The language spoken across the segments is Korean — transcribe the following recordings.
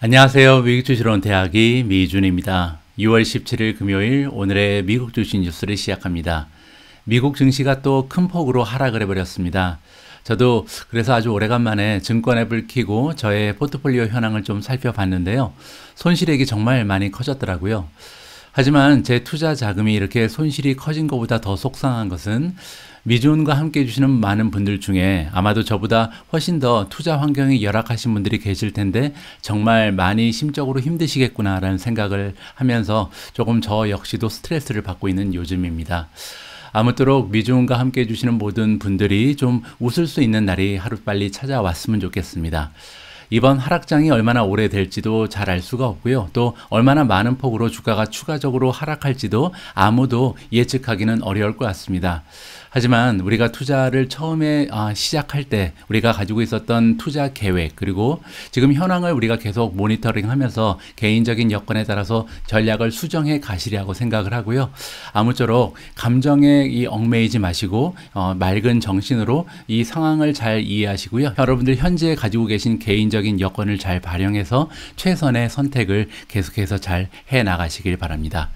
안녕하세요. 미국 주식론 대학이 미준입니다. 6월 17일 금요일 오늘의 미국 주식 뉴스를 시작합니다. 미국 증시가 또 큰 폭으로 하락을 해버렸습니다. 저도 그래서 아주 오래간만에 증권 앱을 켜고 저의 포트폴리오 현황을 좀 살펴봤는데요. 손실액이 정말 많이 커졌더라고요. 하지만 제 투자 자금이 이렇게 손실이 커진 것보다 더 속상한 것은 미주은과 함께 해주시는 많은 분들 중에 아마도 저보다 훨씬 더 투자 환경이 열악하신 분들이 계실 텐데 정말 많이 심적으로 힘드시겠구나라는 생각을 하면서 조금 저 역시도 스트레스를 받고 있는 요즘입니다. 아무쪼록 미주은과 함께 해주시는 모든 분들이 좀 웃을 수 있는 날이 하루빨리 찾아왔으면 좋겠습니다. 이번 하락장이 얼마나 오래 될지도 잘 알 수가 없고요. 또 얼마나 많은 폭으로 주가가 추가적으로 하락할지도 아무도 예측하기는 어려울 것 같습니다. 하지만 우리가 투자를 처음에 시작할 때 우리가 가지고 있었던 투자 계획 그리고 지금 현황을 우리가 계속 모니터링 하면서 개인적인 여건에 따라서 전략을 수정해 가시리라고 생각을 하고요. 아무쪼록 감정에 얽매이지 마시고 맑은 정신으로 이 상황을 잘 이해하시고요. 여러분들 현재 가지고 계신 개인적인 여건을 잘 발휘해서 최선의 선택을 계속해서 잘 해나가시길 바랍니다.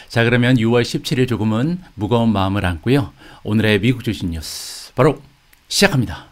자, 그러면 6월 17일 조금은 무거운 마음을 안고요. 오늘의 미국 주식 뉴스 바로 시작합니다.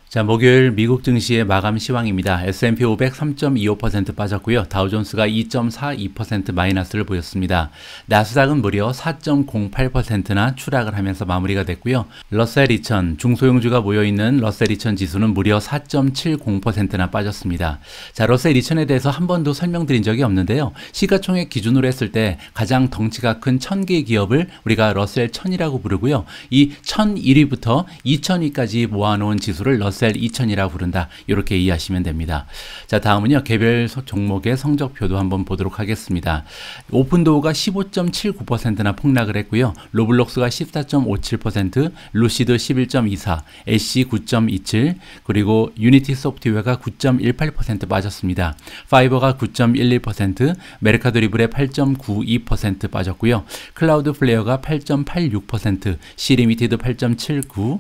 자, 목요일 미국 증시의 마감 시황입니다. S&P 500 3.25% 빠졌고요. 다우존스가 2.42% 마이너스를 보였습니다. 나스닥은 무려 4.08%나 추락을 하면서 마무리가 됐고요. 러셀 2000 중소형주가 모여있는 러셀 2000 지수는 무려 4.70%나 빠졌습니다. 자, 러셀 2000에 대해서 한 번도 설명드린 적이 없는데요. 시가총액 기준으로 했을 때 가장 덩치가 큰 1000개 기업을 우리가 러셀 1000이라고 부르고요. 이 1001위부터 2000위까지 모아놓은 지수를 러셀 2000이라고 부른다. 이렇게 이해하시면 됩니다. 자, 다음은요. 개별 종목의 성적표도 한번 보도록 하겠습니다. 오픈도어가 15.79%나 폭락을 했고요. 로블록스가 14.57%, 루시드 11.24, 애쉬 9.27, 그리고 유니티 소프트웨어가 9.18% 빠졌습니다. 파이버가 9.11%, 메르카도 리브레 8.92% 빠졌고요. 클라우드 플레이어가 8.86%, 시리미티드 8.79,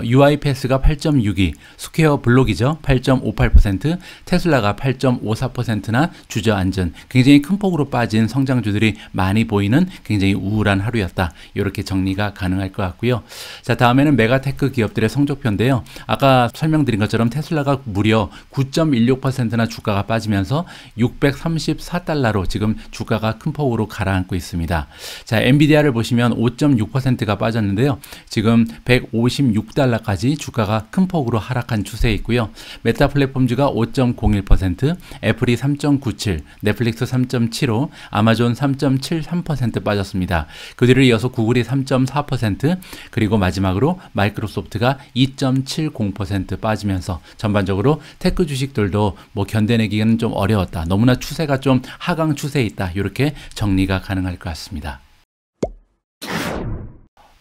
UiPath가 8.62, 스퀘어 블록이죠. 8.58%, 테슬라가 8.54%나 주저앉은 굉장히 큰 폭으로 빠진 성장주들이 많이 보이는 굉장히 우울한 하루였다. 이렇게 정리가 가능할 것 같고요. 자, 다음에는 메가테크 기업들의 성적표인데요. 아까 설명드린 것처럼 테슬라가 무려 9.16%나 주가가 빠지면서 634달러로 지금 주가가 큰 폭으로 가라앉고 있습니다. 자, 엔비디아를 보시면 5.6%가 빠졌는데요. 지금 156달러까지 주가가 큰 폭으로 하락한 추세에 있고요. 메타 플랫폼주가 5.01%, 애플이 3.97, 넷플릭스 3.75, 아마존 3.73% 빠졌습니다. 그 뒤를 이어서 구글이 3.4%, 그리고 마지막으로 마이크로소프트가 2.70% 빠지면서 전반적으로 테크 주식들도 뭐 견뎌내기는 좀 어려웠다. 너무나 추세가 좀 하강 추세에 있다. 이렇게 정리가 가능할 것 같습니다.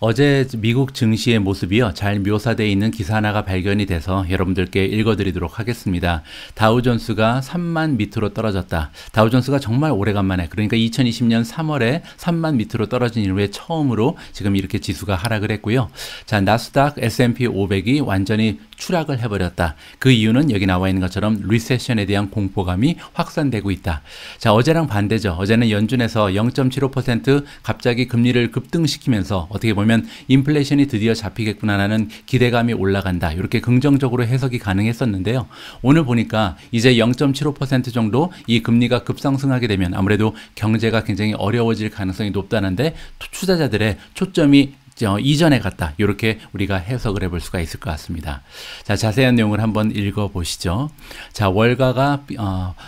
어제 미국 증시의 모습이요. 잘 묘사되어 있는 기사 하나가 발견이 돼서 여러분들께 읽어드리도록 하겠습니다. 다우존스가 3만 밑으로 떨어졌다. 다우존스가 정말 오래간만에 그러니까 2020년 3월에 3만 밑으로 떨어진 이후에 처음으로 지금 이렇게 지수가 하락을 했고요. 자, 나스닥 S&P 500이 완전히 추락을 해버렸다. 그 이유는 여기 나와 있는 것처럼 리세션에 대한 공포감이 확산되고 있다. 자, 어제랑 반대죠. 어제는 연준에서 0.75% 갑자기 금리를 급등시키면서 어떻게 보면 인플레이션이 드디어 잡히겠구나라는 기대감이 올라간다. 이렇게 긍정적으로 해석이 가능했었는데요. 오늘 보니까 이제 0.75% 정도 이 금리가 급상승하게 되면 아무래도 경제가 굉장히 어려워질 가능성이 높다는데 투자자들의 초점이 이전에 갔다. 이렇게 우리가 해석을 해볼 수가 있을 것 같습니다. 자, 자세한 내용을 한번 읽어보시죠. 자, 월가가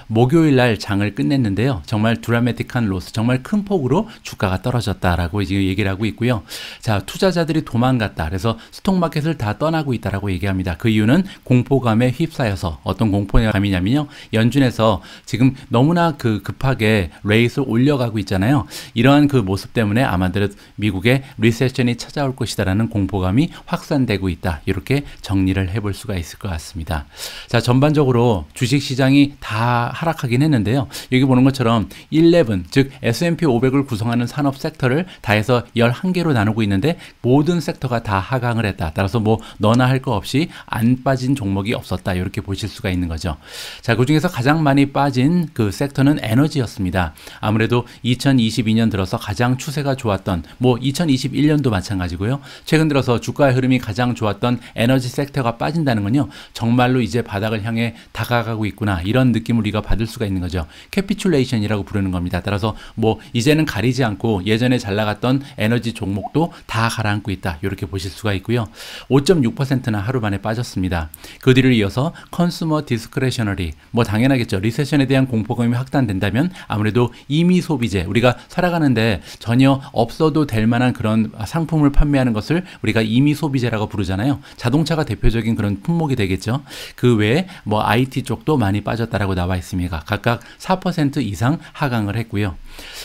목요일 날 장을 끝냈는데요. 정말 드라마틱한 로스, 정말 큰 폭으로 주가가 떨어졌다라고 지금 얘기를 하고 있고요. 자, 투자자들이 도망갔다. 그래서 스톡마켓을 다 떠나고 있다라고 얘기합니다. 그 이유는 공포감에 휩싸여서 어떤 공포감이냐면요. 연준에서 지금 너무나 급하게 레이트를 올려가고 있잖아요. 이러한 그 모습 때문에 아마도 미국의 리세션이 찾아올 것이다라는 공포감이 확산되고 있다. 이렇게 정리를 해볼 수가 있을 것 같습니다. 자, 전반적으로 주식시장이 다 하락하긴 했는데요. 여기 보는 것처럼 11, 즉 S&P 500을 구성하는 산업 섹터를 다 해서 11개로 나누고 있는데 모든 섹터가 다 하강을 했다. 따라서 뭐 너나 할 거 없이 안 빠진 종목이 없었다. 이렇게 보실 수가 있는 거죠. 자, 그중에서 가장 많이 빠진 그 섹터는 에너지였습니다. 아무래도 2022년 들어서 가장 추세가 좋았던, 뭐 2021년도 마찬가지고요. 최근 들어서 주가의 흐름이 가장 좋았던 에너지 섹터가 빠진다는 건요, 정말로 이제 바닥을 향해 다가가고 있구나, 이런 느낌을 우리가 받을 수가 있는 거죠. 캐피출레이션이라고 부르는 겁니다. 따라서 뭐 이제는 가리지 않고 예전에 잘 나갔던 에너지 종목도 다 가라앉고 있다. 이렇게 보실 수가 있고요. 5.6%나 하루 만에 빠졌습니다. 그 뒤를 이어서 컨슈머 디스크레셔너리, 뭐 당연하겠죠. 리세션에 대한 공포감이 확산된다면 아무래도 임의 소비재, 우리가 살아가는데 전혀 없어도 될 만한 그런 상품을 판매하는 것을 우리가 임의 소비재라고 부르잖아요. 자동차가 대표적인 그런 품목이 되겠죠. 그 외에 뭐 IT 쪽도 많이 빠졌다라고 나와 있습니다. 각각 4% 이상 하강을 했고요.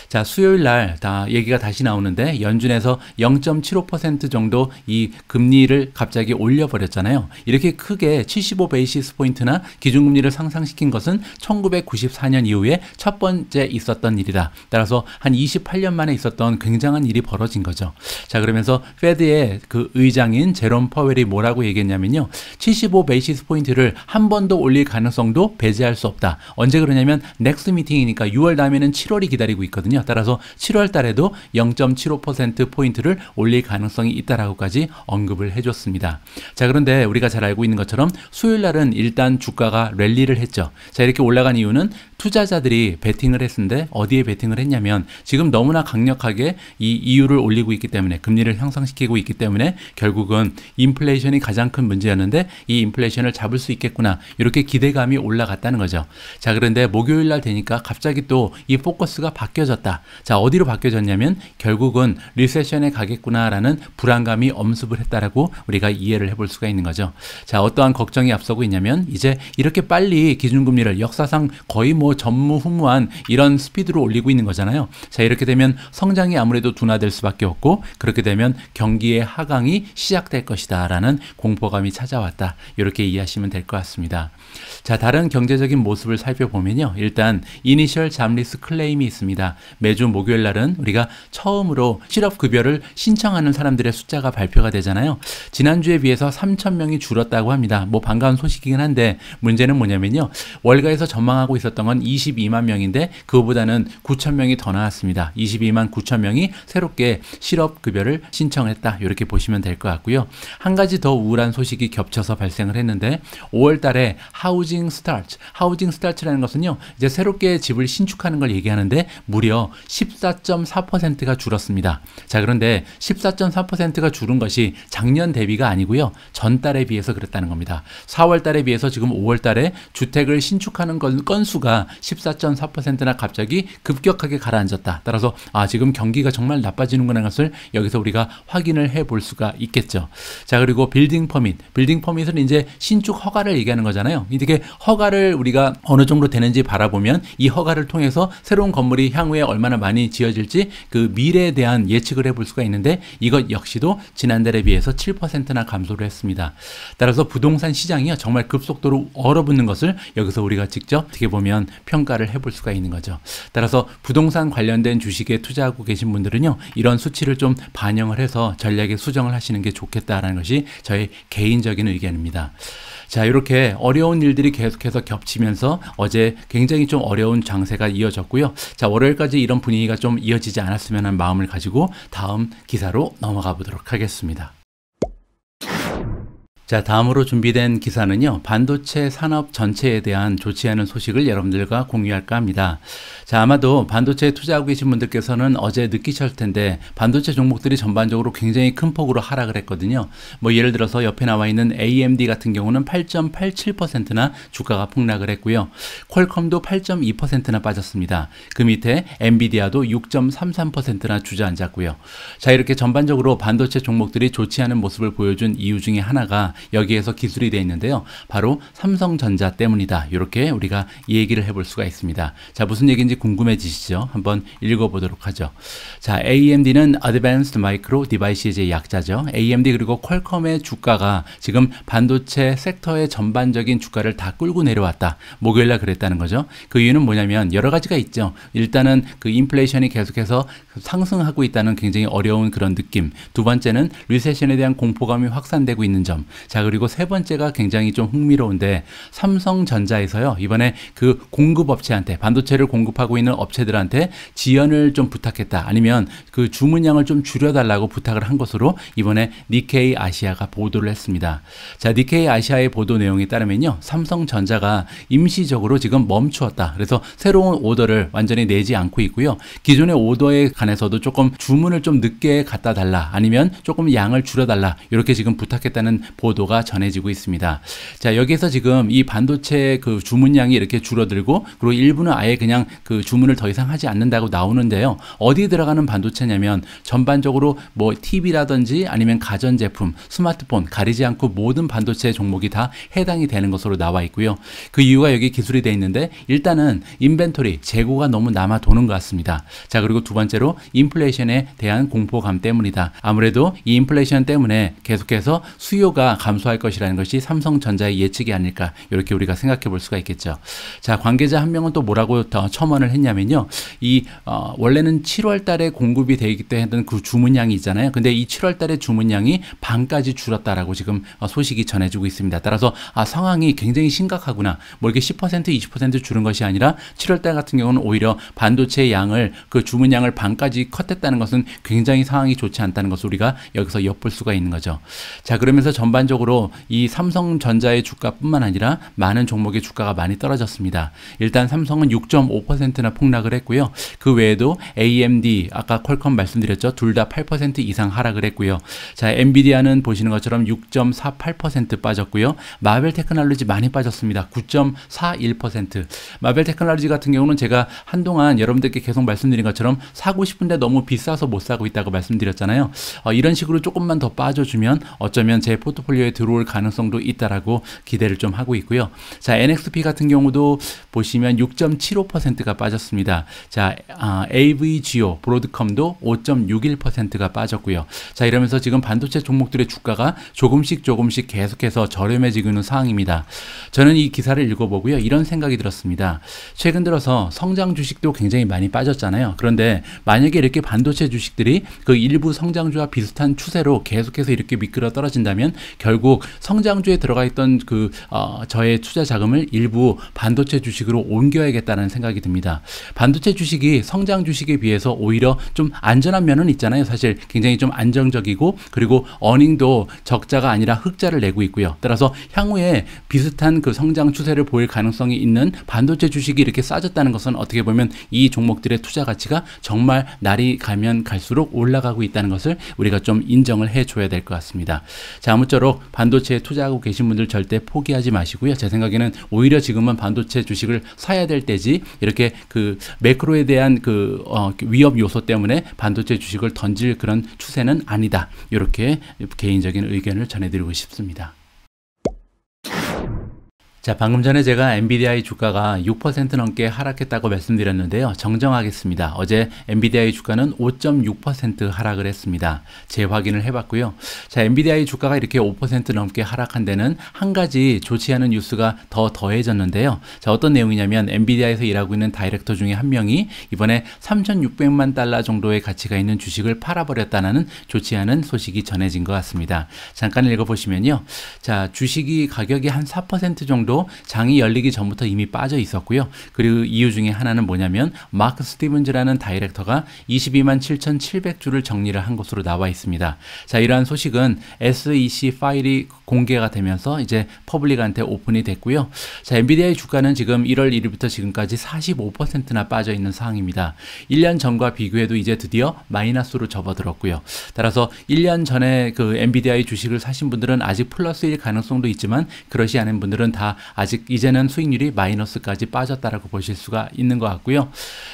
자, 수요일 날 다 얘기가 다시 나오는데 연준에서 0.75% 정도 이 금리를 갑자기 올려버렸잖아요. 이렇게 크게 75 베이시스 포인트나 기준금리를 상승시킨 것은 1994년 이후에 첫 번째 있었던 일이다. 따라서 한 28년 만에 있었던 굉장한 일이 벌어진 거죠. 자, 그러면서 페드의 그 의장인 제롬 퍼웰이 뭐라고 얘기했냐면요. 75 베이시스 포인트를 한 번 더 올릴 가능성도 배제할 수 없다. 언제 그러냐면 넥스트 미팅이니까 6월 다음에는 7월이 기다리고 있거든요. 따라서 7월 달에도 0.75% 포인트를 올릴 가능성이 있다라고까지 언급을 해줬습니다. 자, 그런데 우리가 잘 알고 있는 것처럼 수요일 날은 일단 주가가 랠리를 했죠. 자, 이렇게 올라간 이유는 투자자들이 베팅을 했는데 어디에 베팅을 했냐면 지금 너무나 강력하게 이 이유를 올리고 있기 때문에, 금리를 향상시키고 있기 때문에 결국은 인플레이션이 가장 큰 문제였는데 이 인플레이션을 잡을 수 있겠구나, 이렇게 기대감이 올라갔다는 거죠. 자, 그런데 목요일 날 되니까 갑자기 또 이 포커스가 바뀌어졌다. 자, 어디로 바뀌어졌냐면 결국은 리세션에 가겠구나라는 불안감이 엄습을 했다라고 우리가 이해를 해볼 수가 있는 거죠. 자, 어떠한 걱정이 앞서고 있냐면 이제 이렇게 빨리 기준금리를 역사상 거의 뭐 전무후무한 이런 스피드로 올리고 있는 거잖아요. 자, 이렇게 되면 성장이 아무래도 둔화될 수밖에 없고, 그렇게 되면 경기의 하강이 시작될 것이다 라는 공포감이 찾아왔다. 이렇게 이해하시면 될 것 같습니다. 자, 다른 경제적인 모습을 살펴보면요. 일단 이니셜 잡리스 클레임이 있습니다. 매주 목요일 날은 우리가 처음으로 실업급여를 신청하는 사람들의 숫자가 발표가 되잖아요. 지난주에 비해서 3,000명이 줄었다고 합니다. 뭐 반가운 소식이긴 한데 문제는 뭐냐면요. 월가에서 전망하고 있었던 건 22만 명인데 그거보다는 9,000명이 더 나왔습니다. 22만 9천 명이 새롭게 실업급여를 신청했다. 이렇게 보시면 될 것 같고요. 한 가지 더 우울한 소식이 겹쳐서 발생을 했는데 5월 달에 하우징 스타트라는 것은요. 이제 새롭게 집을 신축하는 걸 얘기하는데 무려 14.4%가 줄었습니다. 자, 그런데 14.4%가 줄은 것이 작년 대비가 아니고요. 전달에 비해서 그랬다는 겁니다. 4월 달에 비해서 지금 5월 달에 주택을 신축하는 건수가 14.4%나 갑자기 급격하게 가라앉았다. 따라서 지금 경기가 정말 나빠지는구나 하는 것을 여기서 우리가 확인을 해볼 수가 있겠죠. 자, 그리고 빌딩 퍼밋은 이제 신축 허가를 얘기하는 거잖아요. 이렇게 허가를 우리가 어느 정도 되는지 바라보면 이 허가를 통해서 새로운 건물이 향후에 얼마나 많이 지어질지 그 미래에 대한 예측을 해볼 수가 있는데 이것 역시도 지난달에 비해서 7%나 감소를 했습니다. 따라서 부동산 시장이요 정말 급속도로 얼어붙는 것을 여기서 우리가 직접 어떻게 보면 평가를 해볼 수가 있는 거죠. 따라서 부동산 관련된 주식에 투자하고 계신 분들은요 이런 수치를 좀 반영을 해서 전략에 수정을 하시는 게 좋겠다라는 것이 저의 개인적인 의견입니다. 자, 이렇게 어려운 일들이 계속해서 겹치면서 어제 굉장히 좀 어려운 장세가 이어졌고요. 자, 월요일까지 이런 분위기가 좀 이어지지 않았으면 하는 마음을 가지고 다음 기사로 넘어가 보도록 하겠습니다. 자, 다음으로 준비된 기사는요. 반도체 산업 전체에 대한 좋지 않은 소식을 여러분들과 공유할까 합니다. 자, 아마도 반도체에 투자하고 계신 분들께서는 어제 느끼셨을 텐데 반도체 종목들이 전반적으로 굉장히 큰 폭으로 하락을 했거든요. 뭐 예를 들어서 옆에 나와 있는 AMD 같은 경우는 8.87%나 주가가 폭락을 했고요. 퀄컴도 8.2%나 빠졌습니다. 그 밑에 엔비디아도 6.33%나 주저앉았고요. 자, 이렇게 전반적으로 반도체 종목들이 좋지 않은 모습을 보여준 이유 중에 하나가 여기에서 기술이 되어 있는데요. 바로 삼성전자 때문이다. 이렇게 우리가 얘기를 해볼 수가 있습니다. 자, 무슨 얘기인지 궁금해지시죠? 한번 읽어보도록 하죠. 자, AMD는 Advanced Micro Devices의 약자죠. AMD 그리고 퀄컴의 주가가 지금 반도체 섹터의 전반적인 주가를 다 끌고 내려왔다. 목요일날 그랬다는 거죠. 그 이유는 뭐냐면 여러 가지가 있죠. 일단은 그 인플레이션이 계속해서 상승하고 있다는 굉장히 어려운 그런 느낌. 두 번째는 리세션에 대한 공포감이 확산되고 있는 점. 자, 그리고 세 번째가 굉장히 좀 흥미로운데 삼성전자에서요. 이번에 그 공급업체한테 반도체를 공급하고 있는 업체들한테 지연을 좀 부탁했다. 아니면 그 주문량을 좀 줄여달라고 부탁을 한 것으로 이번에 니케이 아시아가 보도를 했습니다. 자, 니케이 아시아의 보도 내용에 따르면요. 삼성전자가 임시적으로 지금 멈추었다. 그래서 새로운 오더를 완전히 내지 않고 있고요. 기존의 오더에 관해서도 조금 주문을 좀 늦게 갖다 달라. 아니면 조금 양을 줄여달라. 이렇게 지금 부탁했다는 보도가 전해지고 있습니다. 자, 여기에서 지금 이 반도체 그 주문량이 이렇게 줄어들고 그리고 일부는 아예 그냥 그 주문을 더 이상 하지 않는다고 나오는데요. 어디 들어가는 반도체냐면 전반적으로 뭐 TV라든지 아니면 가전제품, 스마트폰 가리지 않고 모든 반도체 종목이 다 해당이 되는 것으로 나와 있고요. 그 이유가 여기 기술이 되어 있는데 일단은 인벤토리, 재고가 너무 남아 도는 것 같습니다. 자, 그리고 두 번째로 인플레이션에 대한 공포감 때문이다. 아무래도 이 인플레이션 때문에 계속해서 수요가 감소할 것이라는 것이 삼성전자의 예측이 아닐까 이렇게 우리가 생각해 볼 수가 있겠죠. 자, 관계자 한 명은 또 뭐라고 더 첨언을 했냐면요. 원래는 7월 달에 공급이 되기 때문에 했던 그 주문량이 있잖아요. 근데 이 7월 달에 주문량이 반까지 줄었다라고 지금 소식이 전해지고 있습니다. 따라서 상황이 굉장히 심각하구나. 뭐 이렇게 10% 20% 줄은 것이 아니라 7월 달 같은 경우는 오히려 반도체의 양을 그 주문량을 반까지 컷했다는 것은 굉장히 상황이 좋지 않다는 것을 우리가 여기서 엿볼 수가 있는 거죠. 자, 그러면서 전반적으로 이 삼성전자의 주가뿐만 아니라 많은 종목의 주가가 많이 떨어졌습니다. 일단 삼성은 6.5%나 폭락을 했고요. 그 외에도 AMD, 아까 퀄컴 말씀드렸죠. 둘 다 8% 이상 하락을 했고요. 자, 엔비디아는 보시는 것처럼 6.48% 빠졌고요. 마벨 테크놀로지 많이 빠졌습니다. 9.41%. 마벨 테크놀로지 같은 경우는 제가 한동안 여러분들께 계속 말씀드린 것처럼 사고 싶은데 너무 비싸서 못 사고 있다고 말씀드렸잖아요. 이런 식으로 조금만 더 빠져주면 어쩌면 제 포트폴리오에 들어올 가능성도 있다라고 기대를 좀 하고 있고요. 자, NXP 같은 경우도 보시면 6.75%가 빠졌습니다. 자, AVGO, 브로드컴도 5.61%가 빠졌고요. 자, 이러면서 지금 반도체 종목들의 주가가 조금씩 계속해서 저렴해지고 있는 상황입니다. 저는 이 기사를 읽어보고요. 이런 생각이 들었습니다. 최근 들어서 성장 주식도 굉장히 많이 빠졌잖아요. 그런데 만약에 이렇게 반도체 주식들이 그 일부 성장주와 비슷한 추세로 계속해서 이렇게 미끄러 떨어진다면 결국 성장주에 들어가 있던 저의 투자 자금을 일부 반도체 주식으로 옮겨야겠다는 생각이 듭니다. 반도체 주식이 성장 주식에 비해서 오히려 좀 안전한 면은 있잖아요. 사실 굉장히 좀 안정적이고 그리고 어닝도 적자가 아니라 흑자를 내고 있고요. 따라서 향후에 비슷한 그 성장 추세를 보일 가능성이 있는 반도체 주식이 이렇게 싸졌다는 것은 어떻게 보면 이 종목들의 투자 가치가 정말 날이 가면 갈수록 올라가고 있다는 것을 우리가 좀 인정을 해줘야 될 것 같습니다. 자, 아무쪼록 반도체에 투자하고 계신 분들 절대 포기하지 마시고요. 제 생각에는 오히려 지금은 반도체 주식을 사야 될 때지 이렇게 그 매크로에 대한 위협 요소 때문에 반도체 주식을 던질 그런 추세는 아니다. 이렇게 개인적인 의견을 전해드리고 싶습니다. 자, 방금 전에 제가 엔비디아의 주가가 6% 넘게 하락했다고 말씀드렸는데요. 정정하겠습니다. 어제 엔비디아의 주가는 5.6% 하락을 했습니다. 재확인을 해봤고요. 자, 엔비디아의 주가가 이렇게 5% 넘게 하락한 데는 한 가지 좋지 않은 뉴스가 더 더해졌는데요. 자, 어떤 내용이냐면 엔비디아에서 일하고 있는 다이렉터 중에 한 명이 이번에 3,600만 달러 정도의 가치가 있는 주식을 팔아버렸다는 좋지 않은 소식이 전해진 것 같습니다. 잠깐 읽어보시면요. 자, 주식이 가격이 한 4% 정도 장이 열리기 전부터 이미 빠져 있었고요. 그리고 이유 중에 하나는 뭐냐면 마크 스티븐즈라는 다이렉터가 22만 7,700주를 정리를 한 것으로 나와 있습니다. 자, 이러한 소식은 SEC 파일이 공개가 되면서 이제 퍼블릭한테 오픈이 됐고요. 자, 엔비디아의 주가는 지금 1월 1일부터 지금까지 45%나 빠져 있는 상황입니다. 1년 전과 비교해도 이제 드디어 마이너스로 접어들었고요. 따라서 1년 전에 그 엔비디아의 주식을 사신 분들은 아직 플러스일 가능성도 있지만 그러지 않은 분들은 다 아직 이제는 수익률이 마이너스까지 빠졌다라고 보실 수가 있는 것 같고요.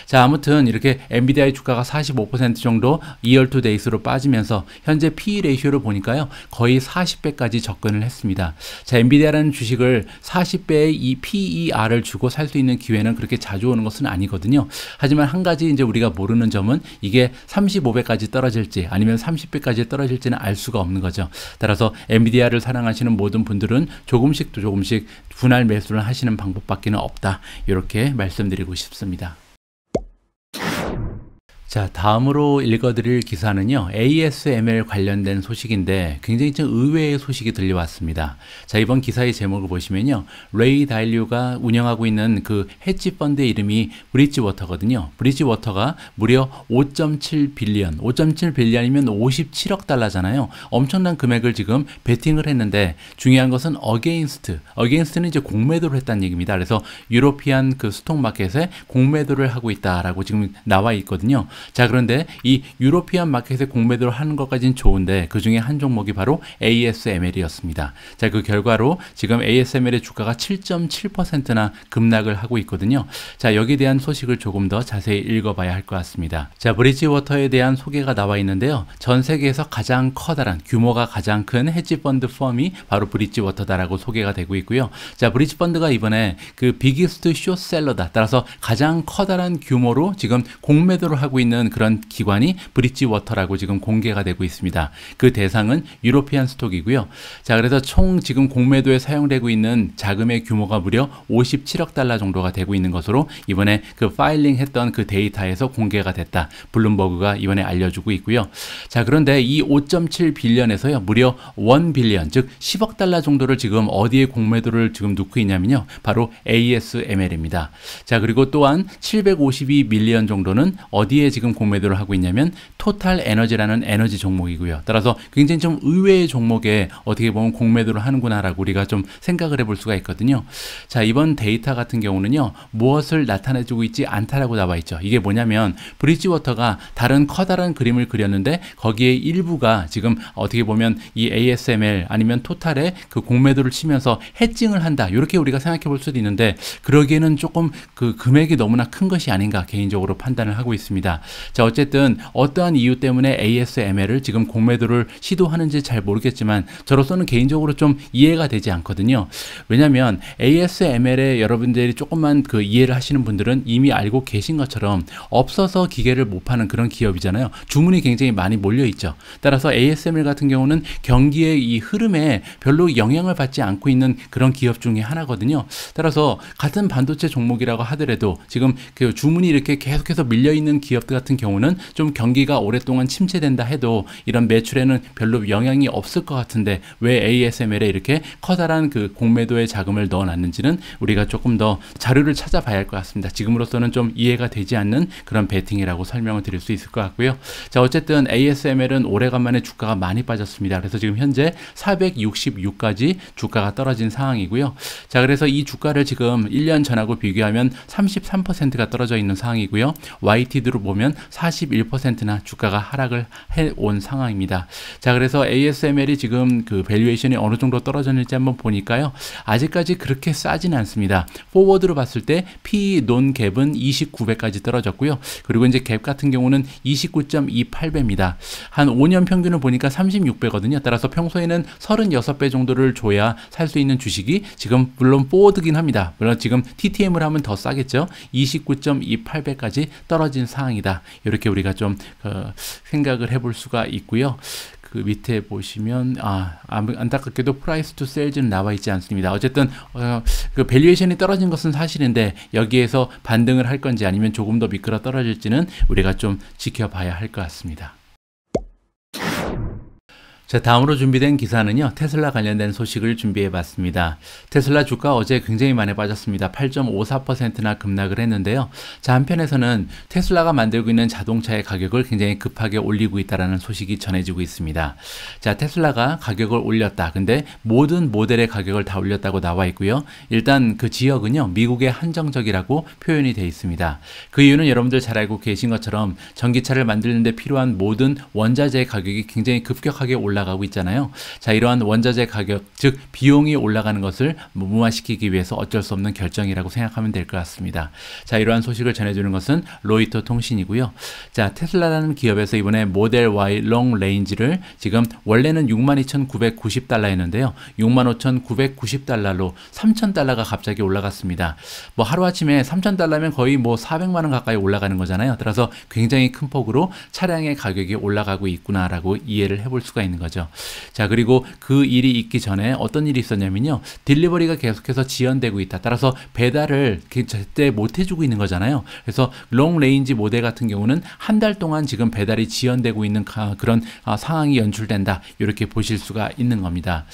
자, 아무튼 이렇게 엔비디아의 주가가 45% 정도 이어 투 데이스로 빠지면서 현재 PE 레이쇼를 보니까요, 거의 40배까지 접근을 했습니다. 자, 엔비디아라는 주식을 40배의 이 PER을 주고 살 수 있는 기회는 그렇게 자주 오는 것은 아니거든요. 하지만 한 가지 이제 우리가 모르는 점은 이게 35배까지 떨어질지 아니면 30배까지 떨어질지는 알 수가 없는 거죠. 따라서 엔비디아를 사랑하시는 모든 분들은 조금씩 분할 매수를 하시는 방법밖에 없다. 이렇게 말씀드리고 싶습니다. 자, 다음으로 읽어드릴 기사는요, ASML 관련된 소식인데 굉장히 좀 의외의 소식이 들려왔습니다. 자, 이번 기사의 제목을 보시면요, 레이 달류가 운영하고 있는 그 헤지 펀드의 이름이 브릿지워터거든요. 브릿지워터가 무려 5.7 빌리언, 5.7 빌리언이면 57억 달러잖아요. 엄청난 금액을 지금 베팅을 했는데, 중요한 것은 어게인스트는 이제 공매도를 했다는 얘기입니다. 그래서 유로피안 그 스톡 마켓에 공매도를 하고 있다라고 지금 나와 있거든요. 자, 그런데 이 유로피안 마켓에 공매도를 하는 것까지는 좋은데 그 중에 한 종목이 바로 ASML이었습니다. 자, 그 결과로 지금 ASML의 주가가 7.7%나 급락을 하고 있거든요. 자, 여기에 대한 소식을 조금 더 자세히 읽어봐야 할 것 같습니다. 자, 브릿지워터에 대한 소개가 나와 있는데요. 전 세계에서 가장 커다란, 규모가 가장 큰 헤지펀드 펌이 바로 브릿지워터다라고 소개가 되고 있고요. 자, 브릿지펀드가 이번에 그 비기스트 숏셀러다, 따라서 가장 커다란 규모로 지금 공매도를 하고 있는 그런 기관이 브릿지워터라고 지금 공개가 되고 있습니다. 그 대상은 유로피안 스톡이고요. 자, 그래서 총 지금 공매도에 사용되고 있는 자금의 규모가 무려 57억 달러 정도가 되고 있는 것으로 이번에 그 파일링 했던 그 데이터에서 공개가 됐다. 블룸버그가 이번에 알려주고 있고요. 자, 그런데 이 5.7 빌리언에서요, 무려 1 빌리언, 즉 10억 달러 정도를 지금 어디에 공매도를 지금 놓고 있냐면요, 바로 ASML입니다. 자, 그리고 또한 752 밀리언 정도는 어디에 지금 공매도를 하고 있냐면 토탈 에너지라는 에너지 종목이고요. 따라서 굉장히 좀 의외의 종목에 어떻게 보면 공매도를 하는구나라고 우리가 좀 생각을 해볼 수가 있거든요. 자, 이번 데이터 같은 경우는요, 무엇을 나타내주고 있지 않다라고 나와 있죠. 이게 뭐냐면 브릿지워터가 다른 커다란 그림을 그렸는데 거기에 일부가 지금 어떻게 보면 이 ASML 아니면 토탈에 그 공매도를 치면서 해칭을 한다, 이렇게 우리가 생각해 볼 수도 있는데 그러기에는 조금 그 금액이 너무나 큰 것이 아닌가 개인적으로 판단을 하고 있습니다. 자, 어쨌든 어떠한 이유 때문에 ASML을 지금 공매도를 시도하는지 잘 모르겠지만 저로서는 개인적으로 좀 이해가 되지 않거든요. 왜냐하면 ASML에 여러분들이 조금만 그 이해를 하시는 분들은 이미 알고 계신 것처럼 없어서 기계를 못 파는 그런 기업이잖아요. 주문이 굉장히 많이 몰려 있죠. 따라서 ASML 같은 경우는 경기의 이 흐름에 별로 영향을 받지 않고 있는 그런 기업 중에 하나거든요. 따라서 같은 반도체 종목이라고 하더라도 지금 그 주문이 이렇게 계속해서 밀려 있는 기업들 같은 경우는 좀 경기가 오랫동안 침체된다 해도 이런 매출에는 별로 영향이 없을 것 같은데 왜 ASML에 이렇게 커다란 그 공매도의 자금을 넣어놨는지는 우리가 조금 더 자료를 찾아봐야 할 것 같습니다. 지금으로서는 좀 이해가 되지 않는 그런 베팅이라고 설명을 드릴 수 있을 것 같고요. 자, 어쨌든 ASML은 오래간만에 주가가 많이 빠졌습니다. 그래서 지금 현재 466까지 주가가 떨어진 상황이고요. 자, 그래서 이 주가를 지금 1년 전하고 비교하면 33%가 떨어져 있는 상황이고요. YTD로 보면 41%나 주가가 하락을 해온 상황입니다. 자, 그래서 ASML이 지금 그 밸류에이션이 어느 정도 떨어졌는지 한번 보니까요, 아직까지 그렇게 싸지는 않습니다. 포워드로 봤을 때 PE 논 갭은 29배까지 떨어졌고요. 그리고 이제 갭 같은 경우는 29.28배입니다. 한 5년 평균을 보니까 36배거든요. 따라서 평소에는 36배 정도를 줘야 살 수 있는 주식이 지금 물론 포워드긴 합니다. 물론 지금 TTM을 하면 더 싸겠죠. 29.28배까지 떨어진 상황이다. 이렇게 우리가 좀 생각을 해볼 수가 있고요. 그 밑에 보시면 안타깝게도 프라이스 투 셀즈는 나와 있지 않습니다. 어쨌든 그 밸류에이션이 떨어진 것은 사실인데 여기에서 반등을 할 건지 아니면 조금 더 미끄러 떨어질지는 우리가 좀 지켜봐야 할 것 같습니다. 자, 다음으로 준비된 기사는요, 테슬라 관련된 소식을 준비해 봤습니다. 테슬라 주가 어제 굉장히 많이 빠졌습니다. 8.54%나 급락을 했는데요. 자, 한편에서는 테슬라가 만들고 있는 자동차의 가격을 굉장히 급하게 올리고 있다는 소식이 전해지고 있습니다. 자, 테슬라가 가격을 올렸다. 근데 모든 모델의 가격을 다 올렸다고 나와 있고요. 일단 그 지역은요, 미국의 한정적이라고 표현이 되어 있습니다. 그 이유는 여러분들 잘 알고 계신 것처럼 전기차를 만드는 데 필요한 모든 원자재의 가격이 굉장히 급격하게 올라 올라가고 있잖아요. 자, 이러한 원자재 가격, 즉 비용이 올라가는 것을 무마시키기 위해서 어쩔 수 없는 결정이라고 생각하면 될 것 같습니다. 자, 이러한 소식을 전해주는 것은 로이터 통신이고요. 자, 테슬라라는 기업에서 이번에 모델 Y 롱 레인지를 지금 원래는 62,990달러였는데요. 65,990달러로 3,000달러가 갑자기 올라갔습니다. 뭐 하루아침에 3,000달러면 거의 뭐 400만 원 가까이 올라가는 거잖아요. 따라서 굉장히 큰 폭으로 차량의 가격이 올라가고 있구나라고 이해를 해볼 수가 있는 거죠. 자, 그리고 그 일이 있기 전에 어떤 일이 있었냐면요. 딜리버리가 계속해서 지연되고 있다. 따라서 배달을 제때 못 해주고 있는 거잖아요. 그래서 롱 레인지 모델 같은 경우는 한 달 동안 지금 배달이 지연되고 있는 그런 상황이 연출된다. 이렇게 보실 수가 있는 겁니다.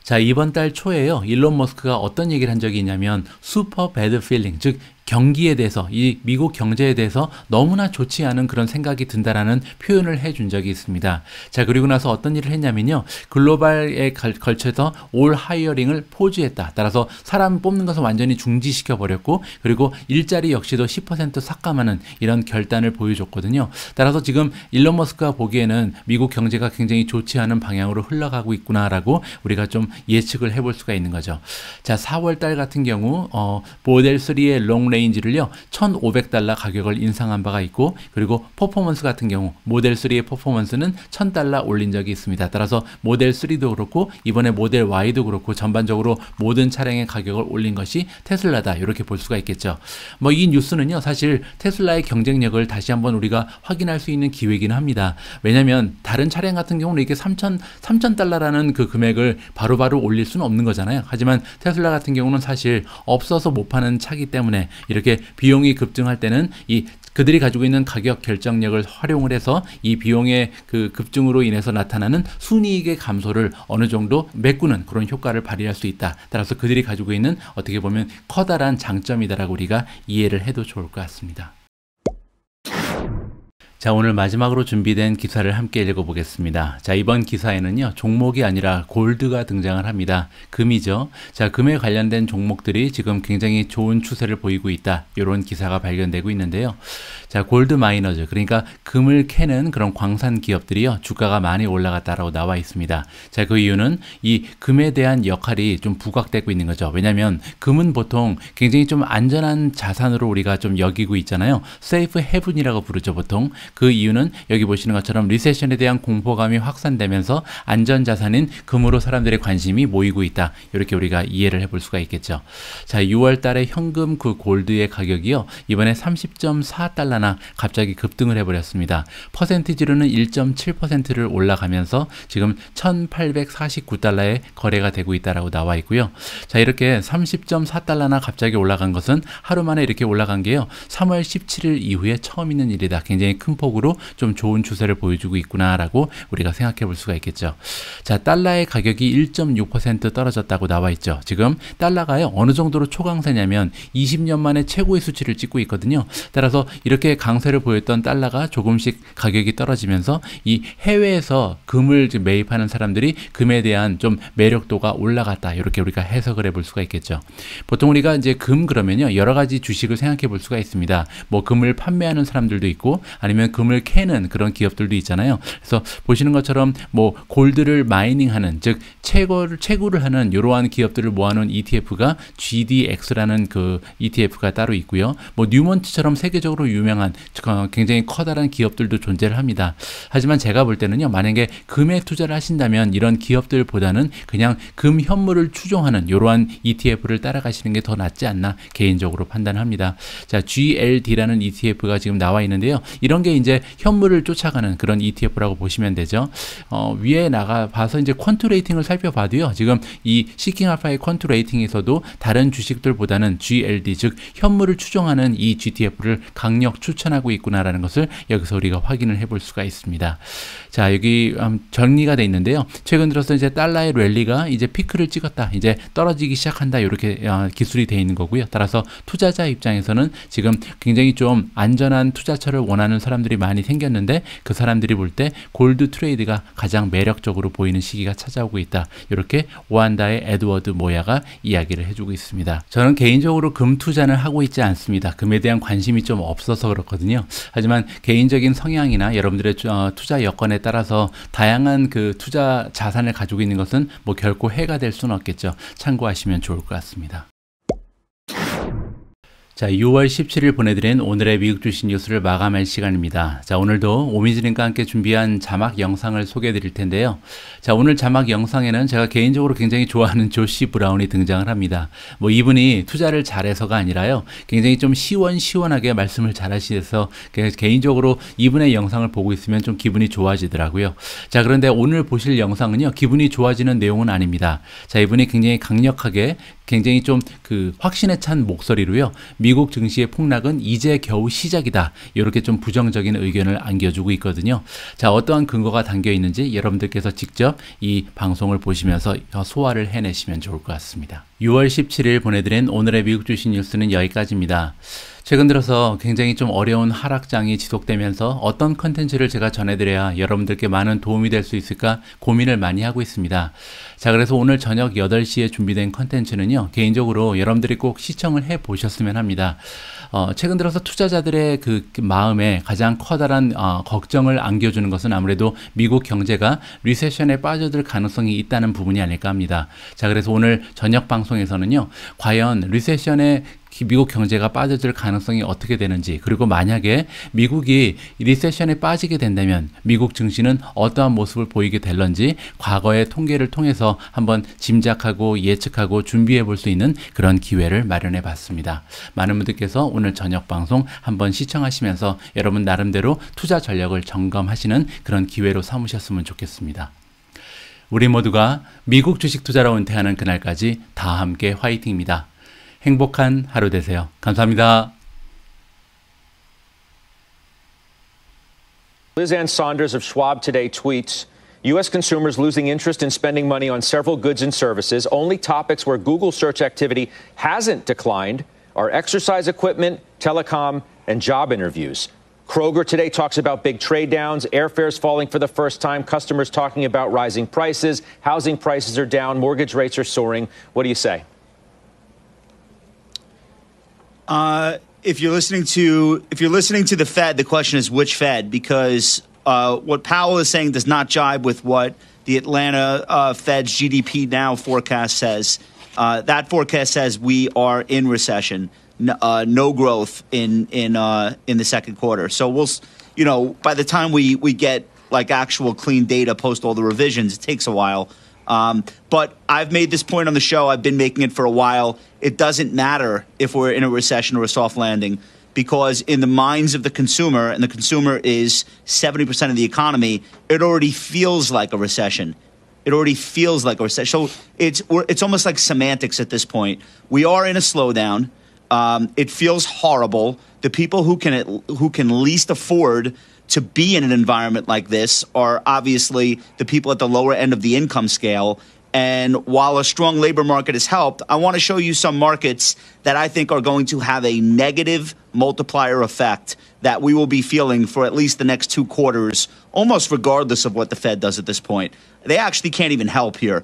자, 이번 달 초에요. 일론 머스크가 어떤 얘기를 한 적이 있냐면 슈퍼 배드 필링, 즉 경기에 대해서, 이 미국 경제에 대해서 너무나 좋지 않은 그런 생각이 든다라는 표현을 해준 적이 있습니다. 자, 그리고 나서 어떤 일을 했냐면요. 글로벌에 걸쳐서 올 하이어링을 포즈했다. 따라서 사람 뽑는 것을 완전히 중지시켜 버렸고, 그리고 일자리 역시도 10% 삭감하는 이런 결단을 보여줬거든요. 따라서 지금 일론 머스크가 보기에는 미국 경제가 굉장히 좋지 않은 방향으로 흘러가고 있구나라고 우리가 좀 예측을 해볼 수가 있는 거죠. 자, 4월 달 같은 경우 모델 3의 롱 레인지를요 1,500달러 가격을 인상한 바가 있고, 그리고 퍼포먼스 같은 경우 모델 3의 퍼포먼스는 1,000달러 올린 적이 있습니다. 따라서 모델 3도 그렇고 이번에 모델 Y도 그렇고 전반적으로 모든 차량의 가격을 올린 것이 테슬라다, 이렇게 볼 수가 있겠죠. 뭐 이 뉴스는요 사실 테슬라의 경쟁력을 다시 한번 우리가 확인할 수 있는 기회이긴 합니다. 왜냐하면 다른 차량 같은 경우는 이렇게 3,000달러라는 그 금액을 바로바로 올릴 수는 없는 거잖아요. 하지만 테슬라 같은 경우는 사실 없어서 못 파는 차기 때문에 이렇게 비용이 급증할 때는 그들이 가지고 있는 가격 결정력을 활용을 해서 이 비용의 그 급증으로 인해서 나타나는 순이익의 감소를 어느 정도 메꾸는 그런 효과를 발휘할 수 있다. 따라서 그들이 가지고 있는 어떻게 보면 커다란 장점이다라고 우리가 이해를 해도 좋을 것 같습니다. 자, 오늘 마지막으로 준비된 기사를 함께 읽어보겠습니다. 자, 이번 기사에는요, 종목이 아니라 골드가 등장을 합니다. 금이죠. 자, 금에 관련된 종목들이 지금 굉장히 좋은 추세를 보이고 있다. 이런 기사가 발견되고 있는데요. 자, 골드 마이너즈, 그러니까 금을 캐는 그런 광산 기업들이요, 주가가 많이 올라갔다라고 나와 있습니다. 자, 그 이유는 이 금에 대한 역할이 좀 부각되고 있는 거죠. 왜냐하면 금은 보통 굉장히 좀 안전한 자산으로 우리가 좀 여기고 있잖아요. 세이프 헤븐이라고 부르죠, 보통. 그 이유는 여기 보시는 것처럼 리세션에 대한 공포감이 확산되면서 안전자산인 금으로 사람들의 관심이 모이고 있다. 이렇게 우리가 이해를 해볼 수가 있겠죠. 자, 6월 달에 현금 그 골드의 가격이요, 이번에 30.4달러나 갑자기 급등을 해버렸습니다. 퍼센티지로는 1.7%를 올라가면서 지금 1,849달러에 거래가 되고 있다라고 나와 있고요. 자, 이렇게 30.4달러나 갑자기 올라간 것은 하루 만에 이렇게 올라간 게요, 3월 17일 이후에 처음 있는 일이다. 굉장히 큰 폭으로 좀 좋은 추세를 보여주고 있구나라고 우리가 생각해 볼 수가 있겠죠. 자, 달러의 가격이 1.6% 떨어졌다고 나와 있죠. 지금 달러가요 어느 정도로 초강세냐면 20년 만에 최고의 수치를 찍고 있거든요. 따라서 이렇게 강세를 보였던 달러가 조금씩 가격이 떨어지면서 이 해외에서 금을 매입하는 사람들이 금에 대한 좀 매력도가 올라갔다. 이렇게 우리가 해석을 해볼 수가 있겠죠. 보통 우리가 이제 금 그러면요 여러 가지 주식을 생각해 볼 수가 있습니다. 뭐 금을 판매하는 사람들도 있고 아니면 금을 캐는 그런 기업들도 있잖아요. 그래서 보시는 것처럼 뭐 골드를 마이닝하는, 즉 채굴을 하는 이러한 기업들을 모아놓은 ETF가 GDX라는 그 ETF가 따로 있고요. 뭐 뉴먼트처럼 세계적으로 유명한 굉장히 커다란 기업들도 존재를 합니다. 하지만 제가 볼 때는요, 만약에 금에 투자를 하신다면 이런 기업들보다는 그냥 금 현물을 추종하는 이러한 ETF를 따라가시는 게 더 낫지 않나 개인적으로 판단합니다. 자, GLD라는 ETF가 지금 나와 있는데요. 이런 게 이제 현물을 쫓아가는 그런 ETF라고 보시면 되죠. 위에 봐서 이제 퀀트 레이팅을 살펴봐도요. 지금 이 시킹 알파의 퀀트 레이팅에서도 다른 주식들보다는 GLD, 즉 현물을 추종하는 이 GTF를 강력 추천하고 있구나라는 것을 여기서 우리가 확인을 해볼 수가 있습니다. 자, 여기 정리가 돼 있는데요. 최근 들어서 이제 달러의 랠리가 이제 피크를 찍었다. 이제 떨어지기 시작한다. 이렇게 기술이 돼 있는 거고요. 따라서 투자자 입장에서는 지금 굉장히 좀 안전한 투자처를 원하는 사람들이 사람들이 많이 생겼는데 그 사람들이 볼 때 골드 트레이드가 가장 매력적으로 보이는 시기가 찾아오고 있다. 이렇게 오한다의 에드워드 모야가 이야기를 해주고 있습니다. 저는 개인적으로 금 투자는 하고 있지 않습니다. 금에 대한 관심이 좀 없어서 그렇거든요. 하지만 개인적인 성향이나 여러분들의 투자 여건에 따라서 다양한 그 투자 자산을 가지고 있는 것은 뭐 결코 해가 될 수는 없겠죠. 참고하시면 좋을 것 같습니다. 자, 6월 17일 보내드린 오늘의 미국 주식 뉴스를 마감할 시간입니다. 자, 오늘도 오미진님과 함께 준비한 자막 영상을 소개해 드릴 텐데요. 자, 오늘 자막 영상에는 제가 개인적으로 굉장히 좋아하는 조시 브라운이 등장을 합니다. 뭐 이분이 투자를 잘해서가 아니라요. 굉장히 좀 시원시원하게 말씀을 잘하시서 개인적으로 이분의 영상을 보고 있으면 좀 기분이 좋아지더라고요. 자, 그런데 오늘 보실 영상은요. 기분이 좋아지는 내용은 아닙니다. 자, 이분이 굉장히 강력하게 굉장히 좀 그 확신에 찬 목소리로요. 미국 증시의 폭락은 이제 겨우 시작이다. 이렇게 좀 부정적인 의견을 안겨주고 있거든요. 자, 어떠한 근거가 담겨 있는지 여러분들께서 직접 이 방송을 보시면서 소화를 해내시면 좋을 것 같습니다. 6월 17일 보내드린 오늘의 미국 주식 뉴스는 여기까지입니다. 최근 들어서 굉장히 좀 어려운 하락장이 지속되면서 어떤 컨텐츠를 제가 전해드려야 여러분들께 많은 도움이 될 수 있을까 고민을 많이 하고 있습니다. 자, 그래서 오늘 저녁 8시에 준비된 컨텐츠는요. 개인적으로 여러분들이 꼭 시청을 해 보셨으면 합니다. 최근 들어서 투자자들의 그 마음에 가장 커다란 걱정을 안겨주는 것은 아무래도 미국 경제가 리세션에 빠져들 가능성이 있다는 부분이 아닐까 합니다. 자, 그래서 오늘 저녁 방송에서는요. 과연 리세션에 미국 경제가 빠져들 가능성이 어떻게 되는지, 그리고 만약에 미국이 리세션에 빠지게 된다면 미국 증시는 어떠한 모습을 보이게 될런지 과거의 통계를 통해서 한번 짐작하고 예측하고 준비해 볼 수 있는 그런 기회를 마련해 봤습니다. 많은 분들께서 오늘 저녁 방송 한번 시청하시면서 여러분 나름대로 투자 전략을 점검하시는 그런 기회로 삼으셨으면 좋겠습니다. 우리 모두가 미국 주식 투자로 은퇴하는 그날까지 다 함께 화이팅입니다. 행복한 하루 되세요. 감사합니다. Liz Ann Saunders of Schwab Today tweets, U.S. consumers losing interest in spending money on several goods and services. Only topics where Google search activity hasn't declined are exercise equipment, telecom, and job interviews. Kroger today talks about big trade downs, airfares falling for the first time, customers talking about rising prices, housing prices are down, mortgage rates are soaring. What do you say? If you're listening to the Fed, the question is which Fed, because what Powell is saying does not jibe with what the Atlanta Fed's GDP Now forecast says. That forecast says we are in recession, no growth in the second quarter. So we'll, by the time we get like actual clean data post all the revisions, it takes a while. But I've made this point on the show. I've been making it for a while. It doesn't matter if we're in a recession or a soft landing, because in the minds of the consumer, and the consumer is 70% of the economy, it already feels like a recession. It already feels like a recession. So it's almost like semantics at this point. We are in a slowdown. It feels horrible. The people who can least afford to be in an environment like this are obviously the people at the lower end of the income scale. And while a strong labor market has helped, I want to show you some markets that I think are going to have a negative multiplier effect that we will be feeling for at least the next 2 quarters, almost regardless of what the Fed does at this point. They actually can't even help here.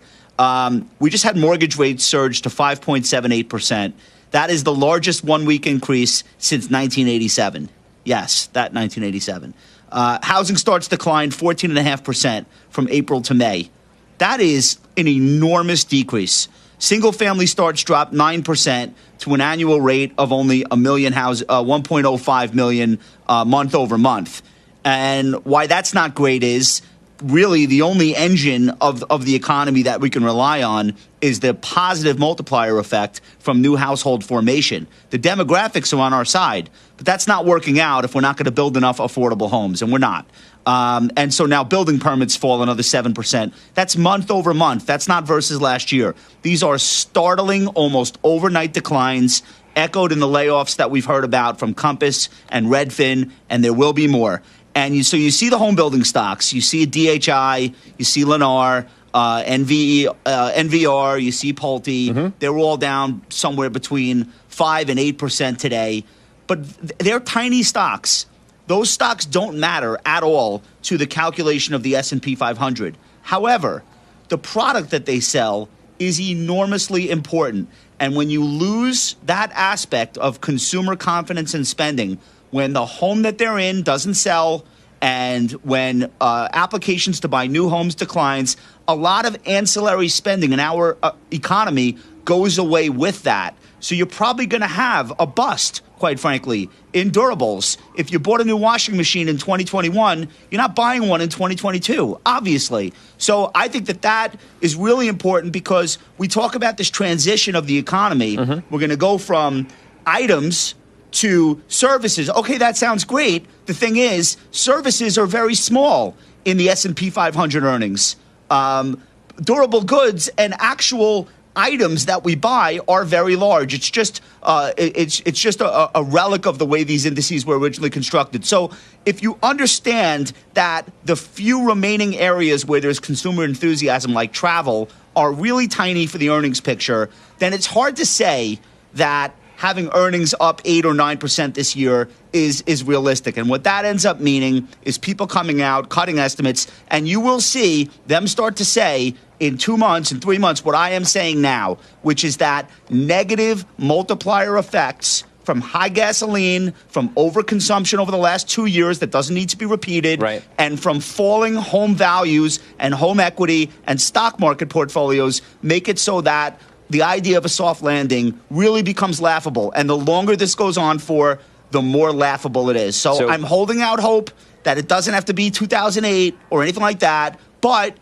We just had mortgage rates surge to 5.78%. That is the largest 1-week increase since 1987. Yes, that 1987. Housing starts declined 14.5% from April to May. That is an enormous decrease. Single-family starts dropped 9% to an annual rate of only 1.05 million month over month. And why that's not great is really the only engine of the economy that we can rely on is the positive multiplier effect from new household formation. The demographics are on our side, but that's not working out if we're not going to build enough affordable homes, and we're not. And so now building permits fall another 7%. That's month over month. That's not versus last year. These are startling, almost overnight declines, echoed in the layoffs that we've heard about from Compass and Redfin, and there will be more. And so you see the home building stocks. You see DHI, you see Lennar, NVR, you see Pulte. Mm-hmm. They're all down somewhere between 5 and 8% today. But they're tiny stocks. those stocks don't matter at all to the calculation of the S&P 500. However, the product that they sell is enormously important. And when you lose that aspect of consumer confidence and spending, when the home that they're in doesn't sell, and when applications to buy new homes declines, a lot of ancillary spending in our economy goes away with that. So you're probably going to have a bust, quite frankly, in durables. If you bought a new washing machine in 2021, you're not buying one in 2022, obviously. So I think that is really important because we talk about this transition of the economy. We're going to go from items to services. Okay, that sounds great. The thing is, services are very small in the S&P 500 earnings. Durable goods and actual items that we buy are very large. It's just a relic of the way these indices were originally constructed. So if you understand that the few remaining areas where there's consumer enthusiasm, like travel, are really tiny for the earnings picture, then it's hard to say that having earnings up 8 or 9% this year is realistic. And what that ends up meaning is people coming out, cutting estimates, and you will see them start to say in 2 months and 3 months what I am saying now, which is that negative multiplier effects from high gasoline, from overconsumption over the last 2 years that doesn't need to be repeated, right, and from falling home values and home equity and stock market portfolios make it so that the idea of a soft landing really becomes laughable. And the longer this goes on for, the more laughable it is. So I'm holding out hope that it doesn't have to be 2008 or anything like that, but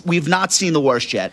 we've not seen the worst yet.